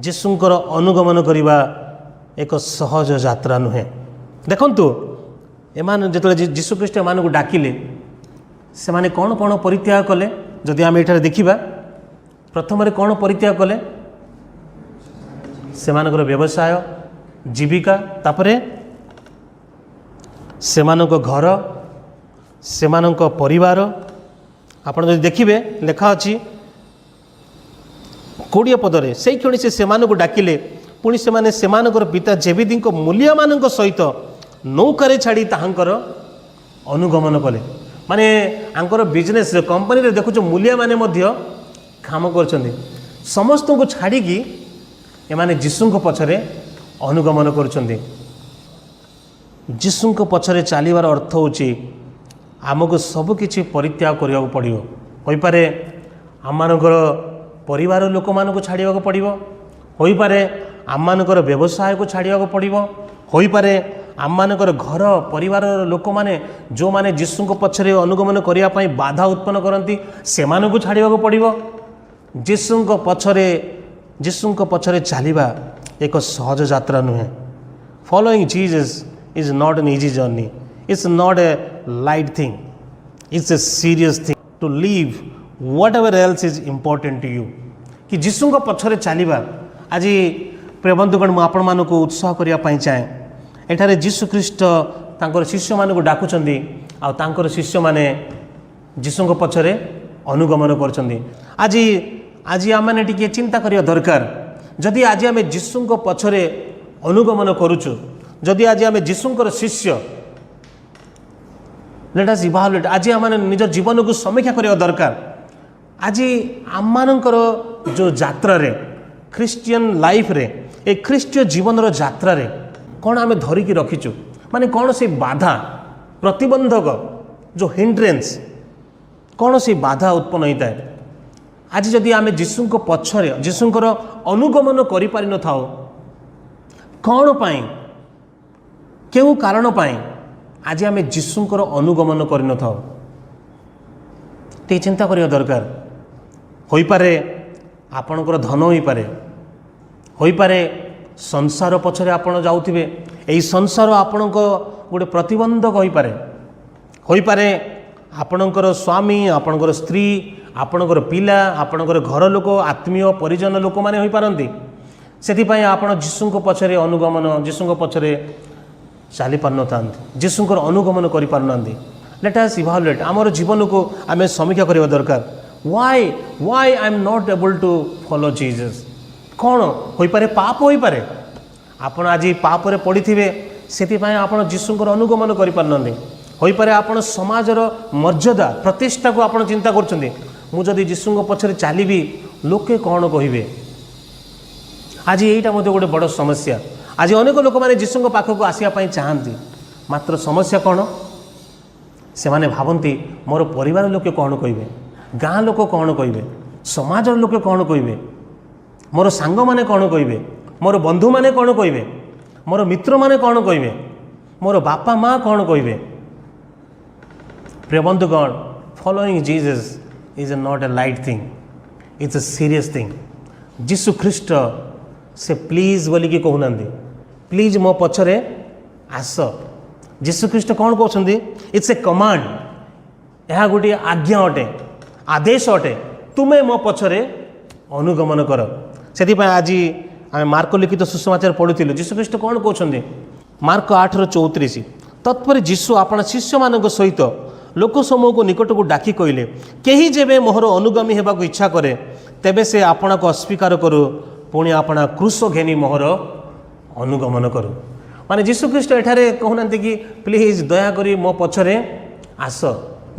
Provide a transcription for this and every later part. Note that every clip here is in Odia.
ଯୀଶୁଙ୍କର ଅନୁଗମନ କରିବା ଏକ ସହଜ ଯାତ୍ରା ନୁହେଁ। ଦେଖନ୍ତୁ ଏମାନେ ଯେତେବେଳେ ଯୀଶୁଖ୍ରୀଷ୍ଟ ଏମାନଙ୍କୁ ଡାକିଲେ ସେମାନେ କ'ଣ କ'ଣ ପରିତ୍ୟାଗ କଲେ? ଯଦି ଆମେ ଏଠାରେ ଦେଖିବା ପ୍ରଥମରେ କ'ଣ ପରିତ୍ୟାଗ କଲେ? ସେମାନଙ୍କର ବ୍ୟବସାୟ, ଜୀବିକା, ତାପରେ ସେମାନଙ୍କ ଘର, ସେମାନଙ୍କ ପରିବାର। ଆପଣ ଯଦି ଦେଖିବେ ଲେଖା ଅଛି 20 ପଦରେ, ସେଇ କ୍ଷଣି ସେ ସେମାନଙ୍କୁ ଡାକିଲେ, ପୁଣି ସେମାନେ ସେମାନଙ୍କର ପିତା ଜେବେଦୀଙ୍କ ମୂଲିଆମାନଙ୍କ ସହିତ ନୌକାରେ ଛାଡ଼ି ତାହାଙ୍କର ଅନୁଗମନ କଲେ। ମାନେ ଆଙ୍କର ବିଜନେସ୍ରେ କମ୍ପାନୀରେ ଦେଖୁଛୁ ମୂଲିଆମାନେ ମଧ୍ୟ କାମ କରୁଛନ୍ତି। ସମସ୍ତଙ୍କୁ ଛାଡ଼ିକି ଏମାନେ ଯୀଶୁଙ୍କ ପଛରେ ଅନୁଗମନ କରୁଛନ୍ତି। ଯୀଶୁଙ୍କ ପଛରେ ଚାଲିବାର ଅର୍ଥ ହେଉଛି ଆମକୁ ସବୁକିଛି ପରିତ୍ୟାଗ କରିବାକୁ ପଡ଼ିବ। ହୋଇପାରେ ଆମମାନଙ୍କର ପରିବାର ଲୋକମାନଙ୍କୁ ଛାଡ଼ିବାକୁ ପଡ଼ିବ, ହୋଇପାରେ ଆମମାନଙ୍କର ବ୍ୟବସାୟକୁ ଛାଡ଼ିବାକୁ ପଡ଼ିବ, ହୋଇପାରେ ଆମମାନଙ୍କର ଘର ପରିବାରର ଲୋକମାନେ ଯେଉଁମାନେ ଯୀଶୁଙ୍କ ପଛରେ ଅନୁଗମନ କରିବା ପାଇଁ ବାଧା ଉତ୍ପନ୍ନ କରନ୍ତି ସେମାନଙ୍କୁ ଛାଡ଼ିବାକୁ ପଡ଼ିବ। ଯୀଶୁଙ୍କ ପଛରେ ଚାଲିବା ଏକ ସହଜ ଯାତ୍ରା ନୁହେଁ। Following Jesus is not an easy journey, it's not a light thing, it's a serious thing to live whatever else is important to you. କି ଯୀଶୁଙ୍କ ପଛରେ ଚାଲିବା, ଆଜି ପ୍ରିୟ ବନ୍ଧୁଗଣ ମୁଁ ଆପଣମାନଙ୍କୁ ଉତ୍ସାହ କରିବା ପାଇଁ ଚାହେଁ। ଏଠାରେ ଯୀଶୁଖ୍ରୀଷ୍ଟ ତାଙ୍କର ଶିଷ୍ୟମାନଙ୍କୁ ଡାକୁଛନ୍ତି ଆଉ ତାଙ୍କର ଶିଷ୍ୟମାନେ ଯୀଶୁଙ୍କ ପଛରେ ଅନୁଗମନ କରୁଛନ୍ତି। ଆଜି ଆମମାନେ ଟିକେ ଚିନ୍ତା କରିବା ଦରକାର। ଯଦି ଆଜି ଆମେ ଯୀଶୁଙ୍କ ପଛରେ ଅନୁଗମନ କରୁଛୁ, ଯଦି ଆଜି ଆମେ ଯୀଶୁଙ୍କର ଶିଷ୍ୟ, ଲେଟ୍ ଅସ୍ ଇଭାଲୁଏଟ୍। ଆଜି ଆମମାନେ ନିଜ ଜୀବନକୁ ସମୀକ୍ଷା କରିବା ଦରକାର। ଆଜି ଆମମାନଙ୍କର ଯେଉଁ ଯାତ୍ରାରେ ଖ୍ରୀଷ୍ଟିଆନ ଲାଇଫ୍ରେ, ଏ ଖ୍ରୀଷ୍ଟୀୟ ଜୀବନର ଯାତ୍ରାରେ କ'ଣ ଆମେ ଧରିକି ରଖିଛୁ? ମାନେ କ'ଣ ସେ ବାଧା, ପ୍ରତିବନ୍ଧକ, ଯେଉଁ ହିଣ୍ଡ୍ରେନ୍ସ, କ'ଣ ସେ ବାଧା ଉତ୍ପନ୍ନ ହୋଇଥାଏ? ଆଜି ଯଦି ଆମେ ଯୀଶୁଙ୍କ ପଛରେ ଯୀଶୁଙ୍କର ଅନୁଗମନ କରିପାରିନଥାଉ, କ'ଣ ପାଇଁ, କେଉଁ କାରଣ ପାଇଁ ଆଜି ଆମେ ଯୀଶୁଙ୍କର ଅନୁଗମନ କରିନଥାଉ? ଟିକେ ଚିନ୍ତା କରିବା ଦରକାର। ହୋଇପାରେ ଆପଣଙ୍କର ଧନ ହୋଇପାରେ ସଂସାର ପଛରେ ଆପଣ ଯାଉଥିବେ, ଏହି ସଂସାର ଆପଣଙ୍କ ଗୋଟେ ପ୍ରତିବନ୍ଧକ ହୋଇପାରେ ଆପଣଙ୍କର ସ୍ୱାମୀ, ଆପଣଙ୍କର ସ୍ତ୍ରୀ, ଆପଣଙ୍କର ପିଲା, ଆପଣଙ୍କର ଘର ଲୋକ, ଆତ୍ମୀୟ ପରିଜନ ଲୋକମାନେ ହୋଇପାରନ୍ତି। ସେଥିପାଇଁ ଆପଣ ଯୀଶୁଙ୍କ ପଛରେ ଯୀଶୁଙ୍କ ପଛରେ ଚାଲିପାରୁନଥାନ୍ତି, ଯୀଶୁଙ୍କର ଅନୁଗମନ କରିପାରୁନାହାନ୍ତି। ଲେଟ୍ ଅସ୍ ଇଭାଲୁଏଟ୍। ଆମର ଜୀବନକୁ ଆମେ ସମୀକ୍ଷା କରିବା ଦରକାର। why I am not able to follow Jesus? କ'ଣ ହୋଇପାରେ? ପାପ ହୋଇପାରେ। ଆପଣ ଆଜି ପାପରେ ପଡ଼ିଥିବେ, ସେଥିପାଇଁ ଆପଣ ଯୀଶୁଙ୍କର ଅନୁଗମନ କରିପାରୁନାହାନ୍ତି। ହୋଇପାରେ ଆପଣ ସମାଜର ମର୍ଯ୍ୟାଦା ପ୍ରତିଷ୍ଠାକୁ ଆପଣ ଚିନ୍ତା କରୁଛନ୍ତି, ମୁଁ ଯଦି ଯୀଶୁଙ୍କ ପଛରେ ଚାଲିବି ଲୋକେ କ'ଣ କହିବେ? ଆଜି ଏଇଟା ମଧ୍ୟ ଗୋଟେ ବଡ଼ ସମସ୍ୟା। ଆଜି ଅନେକ ଲୋକମାନେ ଯୀଶୁଙ୍କ ପାଖକୁ ଆସିବା ପାଇଁ ଚାହାନ୍ତି, ମାତ୍ର ସମସ୍ୟା କ'ଣ? ସେମାନେ ଭାବନ୍ତି ମୋର ପରିବାର ଲୋକେ କ'ଣ କହିବେ, ଗାଁ ଲୋକ କ'ଣ କହିବେ, ସମାଜର ଲୋକେ କ'ଣ କହିବେ, ମୋର ସାଙ୍ଗମାନେ କ'ଣ କହିବେ, ମୋର ବନ୍ଧୁମାନେ କ'ଣ କହିବେ, ମୋର ମିତ୍ରମାନେ କ'ଣ କହିବେ, ମୋର ବାପା ମା କ'ଣ କହିବେ? ପ୍ରିୟ ବନ୍ଧୁଗଣ, following Jesus is not a light thing, it's a serious thing. ଯୀଶୁଖ୍ରୀଷ୍ଟ ସେ ପ୍ଲିଜ୍ ବୋଲିକି କହୁନାହାନ୍ତି, ପ୍ଲିଜ୍ ମୋ ପଛରେ ଆସ। ଯୀଶୁଖ୍ରୀଷ୍ଟ କ'ଣ କହୁଛନ୍ତି? It's a command. ଏହା ଗୋଟିଏ ଆଜ୍ଞା ଅଟେ, ଆଦେଶ ଅଟେ, ତୁମେ ମୋ ପଛରେ ଅନୁଗମନ କର। ସେଥିପାଇଁ ଆଜି ଆମେ ମାର୍କ ଲିଖିତ ସୁସମାଚାର ପଢ଼ୁଥିଲୁ। ଯୀଶୁଖ୍ରୀଷ୍ଟ କ'ଣ କହୁଛନ୍ତି? ମାର୍କ 8:34। ତତ୍ପରେ ଯୀଶୁ ଆପଣା ଶିଷ୍ୟମାନଙ୍କ ସହିତ ଲୋକ ସମୂହକୁ ନିକଟକୁ ଡାକି କହିଲେ, କେହି ଯେବେ ମୋହର ଅନୁଗାମୀ ହେବାକୁ ଇଚ୍ଛା କରେ, ତେବେ ସେ ଆପଣାକୁ ଅସ୍ୱୀକାର କରୁ, ପୁଣି ଆପଣା କ୍ରୁଶ ଘେନି ମୋହର ଅନୁଗମନ କରୁ। ମାନେ ଯୀଶୁଖ୍ରୀଷ୍ଟ ଏଠାରେ କହୁନାହାନ୍ତି କି ପ୍ଲିଜ୍ ଦୟାକରି ମୋ ପଛରେ ଆସ।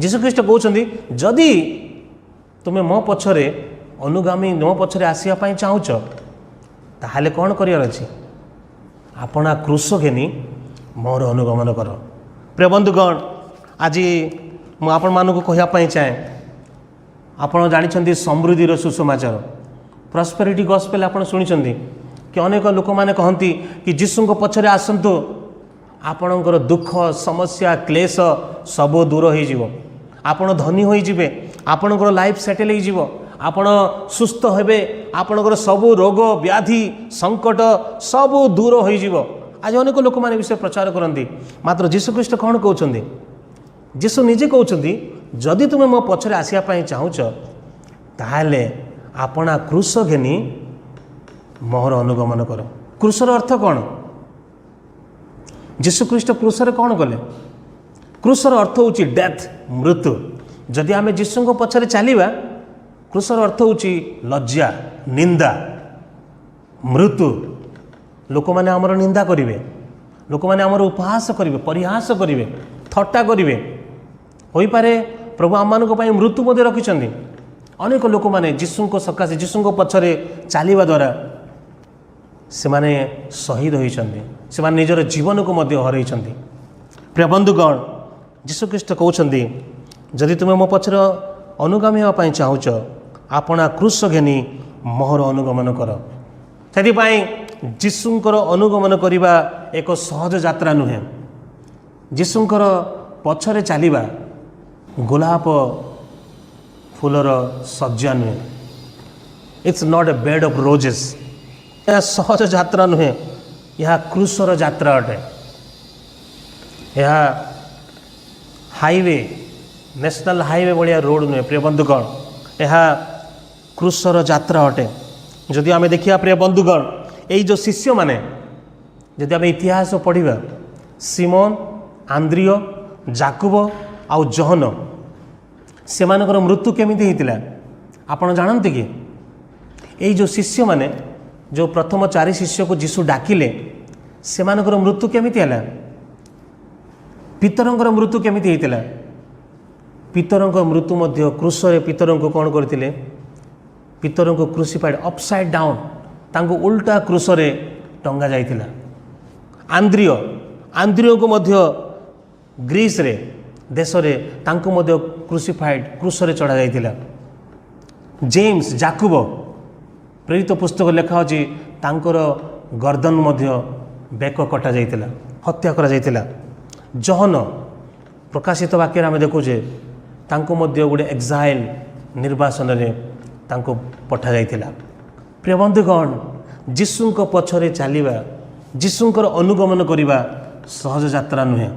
ଯୀଶୁଖ୍ରୀଷ୍ଟ କହୁଛନ୍ତି ଯଦି ତୁମେ ମୋ ପଛରେ ଆସିବା ପାଇଁ ଚାହୁଁଛ, ତାହେଲେ କ'ଣ କରିବାର ଅଛି? ଆପଣା କ୍ରୁଶ ଘେନି ମୋର ଅନୁଗମନ କର। ପ୍ରିୟ ବନ୍ଧୁଗଣ, ଆଜି ମୁଁ ଆପଣମାନଙ୍କୁ କହିବା ପାଇଁ ଚାହେଁ, ଆପଣ ଜାଣିଛନ୍ତି ସମୃଦ୍ଧିର ସୁସମାଚାର, ପ୍ରସ୍ପେରିଟି ଗସ୍ପେଲ୍ ଆପଣ ଶୁଣିଛନ୍ତି କି ଅନେକ ଲୋକମାନେ କହନ୍ତି କି ଯୀଶୁଙ୍କ ପଛରେ ଆସନ୍ତୁ, ଆପଣଙ୍କର ଦୁଃଖ, ସମସ୍ୟା, କ୍ଲେଶ ସବୁ ଦୂର ହୋଇଯିବ, ଆପଣ ଧନୀ ହୋଇଯିବେ, ଆପଣଙ୍କର ଲାଇଫ୍ ସେଟେଲ୍ ହୋଇଯିବ, ଆପଣ ସୁସ୍ଥ ହେବେ, ଆପଣଙ୍କର ସବୁ ରୋଗ ବ୍ୟାଧି ସଂକଟ ସବୁ ଦୂର ହୋଇଯିବ। ଆଜି ଅନେକ ଲୋକମାନେ ବିଷୟ ପ୍ରଚାର କରନ୍ତି, ମାତ୍ର ଯୀଶୁଖ୍ରୀଷ୍ଟ କ'ଣ କହୁଛନ୍ତି? ଯୀଶୁ ନିଜେ କହୁଛନ୍ତି, ଯଦି ତୁମେ ମୋ ପଛରେ ଆସିବା ପାଇଁ ଚାହୁଁଛ ତାହେଲେ ଆପଣା କ୍ରୁଶ ଘେନି ମୋର ଅନୁଗମନ କର। କ୍ରୁଶର ଅର୍ଥ କ'ଣ? ଯୀଶୁଖ୍ରୀଷ୍ଟ କ୍ରୁଶରେ କ'ଣ କଲେ? କ୍ରୁଶର ଅର୍ଥ ହେଉଛି ଡେଥ୍, ମୃତ୍ୟୁ। ଯଦି ଆମେ ଯୀଶୁଙ୍କ ପଛରେ ଚାଲିବା, କ୍ରୁଶର ଅର୍ଥ ହେଉଛି ଲଜ୍ଜା, ନିନ୍ଦା, ମୃତ୍ୟୁ। ଲୋକମାନେ ଆମର ନିନ୍ଦା କରିବେ, ଲୋକମାନେ ଆମର ଉପହାସ କରିବେ, ପରିହାସ କରିବେ, ଥଟ୍ଟା କରିବେ। ହୋଇପାରେ ପ୍ରଭୁ ଆମମାନଙ୍କ ପାଇଁ ମୃତ୍ୟୁ ମଧ୍ୟ ରଖିଛନ୍ତି। ଅନେକ ଲୋକମାନେ ଯୀଶୁଙ୍କ ସକାଶେ, ଯୀଶୁଙ୍କ ପଛରେ ଚାଲିବା ଦ୍ୱାରା ସେମାନେ ଶହୀଦ ହୋଇଛନ୍ତି, ସେମାନେ ନିଜର ଜୀବନକୁ ମଧ୍ୟ ହରାଇଛନ୍ତି। ପ୍ରିୟ ବନ୍ଧୁଗଣ, ଯୀଶୁଖ୍ରୀଷ୍ଟ କହୁଛନ୍ତି, ଯଦି ତୁମେ ମୋ ପଛରେ ଅନୁଗାମୀ ହେବା ପାଇଁ ଚାହୁଁଛ ଆପଣା କ୍ରୁଶ ଘେନି ମୋର ଅନୁଗମନ କର। ସେଥିପାଇଁ ଯୀଶୁଙ୍କର ଅନୁଗମନ କରିବା ଏକ ସହଜ ଯାତ୍ରା ନୁହେଁ। ଯୀଶୁଙ୍କର ପଛରେ ଚାଲିବା ଗୋଲାପ ଫୁଲର ସଜ୍ଜା ନୁହେଁ। It's not a bed of roses. ଏହା ସହଜ ଯାତ୍ରା ନୁହେଁ, ଏହା କ୍ରୁଶର ଯାତ୍ରା ଅଟେ। ଏହା ହାଇୱେ, ନ୍ୟାସନାଲ ହାଇୱେ ଭଳିଆ ରୋଡ଼ ନୁହେଁ ପ୍ରିୟ ବନ୍ଧୁଗଣ, ଏହା କ୍ରୁଶର ଯାତ୍ରା ଅଟେ। ଯଦି ଆମେ ଦେଖିବା ପ୍ରିୟ ବନ୍ଧୁଗଣ, ଏଇ ଯେଉଁ ଶିଷ୍ୟମାନେ, ଯଦି ଆମେ ଇତିହାସ ପଢ଼ିବା, ସିମୋନ, ଆନ୍ଦ୍ରିୟ, ଜାକୁବ ଆଉ ଜହନ, ସେମାନଙ୍କର ମୃତ୍ୟୁ କେମିତି ହେଇଥିଲା ଆପଣ ଜାଣନ୍ତି କି? ଏଇ ଯେଉଁ ଶିଷ୍ୟମାନେ, ଯେଉଁ ପ୍ରଥମ 4 ଶିଷ୍ୟକୁ ଯୀଶୁ ଡାକିଲେ, ସେମାନଙ୍କର ମୃତ୍ୟୁ କେମିତି ହେଲା? ପିତରଙ୍କର ମୃତ୍ୟୁ କେମିତି ହେଇଥିଲା? ପିତରଙ୍କ ମୃତ୍ୟୁ ମଧ୍ୟ କ୍ରୁଶରେ ପିତରଙ୍କୁ କ'ଣ କରିଥିଲେ? ପିତରଙ୍କୁ କ୍ରୁସିଫାଇଡ୍ ଅପସାଇଡ୍ ଡାଉନ୍, ତାଙ୍କୁ ଉଲ୍ଟା କ୍ରୁଶରେ ଟଙ୍ଗା ଯାଇଥିଲା। ଆନ୍ଦ୍ରିୟଙ୍କୁ ମଧ୍ୟ ଗ୍ରୀସରେ ଦେଶରେ ତାଙ୍କୁ ମଧ୍ୟ କ୍ରୁସିଫାଇଡ୍, କ୍ରୁଶରେ ଚଢ଼ା ଯାଇଥିଲା। ଜେମ୍ସ, ଜାକୁବ, ପ୍ରେରିତ ପୁସ୍ତକ ଲେଖା ଅଛି, ତାଙ୍କର ଗର୍ଦ୍ଦନ ମଧ୍ୟ ବେକ କଟା ଯାଇଥିଲା, ହତ୍ୟା କରାଯାଇଥିଲା। ଜହନ, ପ୍ରକାଶିତ ବାକ୍ୟରେ ଆମେ ଦେଖୁଛେ, ତାଙ୍କୁ ମଧ୍ୟ ଗୋଟେ ଏକ୍ସାଇଲ୍, ନିର୍ବାସନରେ ତାଙ୍କୁ ପଠାଯାଇଥିଲା। ପ୍ରିୟ ବନ୍ଧୁଗଣ, ଯୀଶୁଙ୍କ ପଛରେ ଚାଲିବା, ଯୀଶୁଙ୍କର ଅନୁଗମନ କରିବା ସହଜ ଯାତ୍ରା ନୁହେଁ।